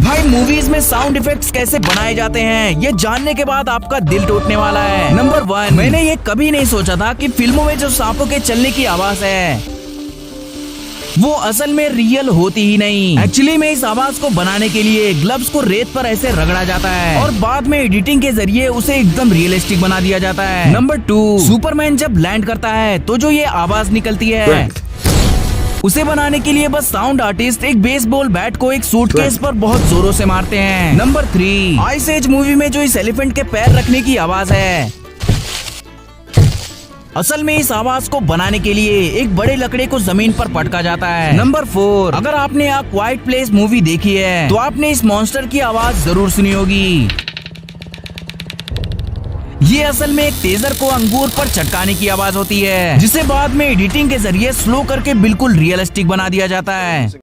भाई मूवीज में sound effects कैसे बनाए जाते हैं, ये जानने के बाद आपका दिल टूटने वाला है। नंबर 1, मैंने ये कभी नहीं सोचा था कि फिल्मों में जो सांपों के चलने की आवाज है वो असल में रियल होती ही नहीं। एक्चुअली में इस आवाज को बनाने के लिए ग्लव्स को रेत पर ऐसे रगड़ा जाता है और बाद में एडिटिंग के जरिए उसे एकदम रियलिस्टिक बना दिया जाता है। नंबर 2, सुपरमैन जब लैंड करता है तो जो ये आवाज निकलती है उसे बनाने के लिए बस साउंड आर्टिस्ट एक बेसबॉल बैट को एक सूटकेस पर बहुत जोरों से मारते हैं। नंबर 3, आइस एज मूवी में जो इस एलिफेंट के पैर रखने की आवाज है, असल में इस आवाज को बनाने के लिए एक बड़े लकड़े को जमीन पर पटका जाता है। नंबर 4, अगर आपने आ क्वाइट प्लेस मूवी देखी है तो आपने इस मॉन्स्टर की आवाज जरूर सुनी होगी। ये असल में एक टेजर को अंगूर पर चटकाने की आवाज होती है जिसे बाद में एडिटिंग के जरिए स्लो करके बिल्कुल रियलिस्टिक बना दिया जाता है।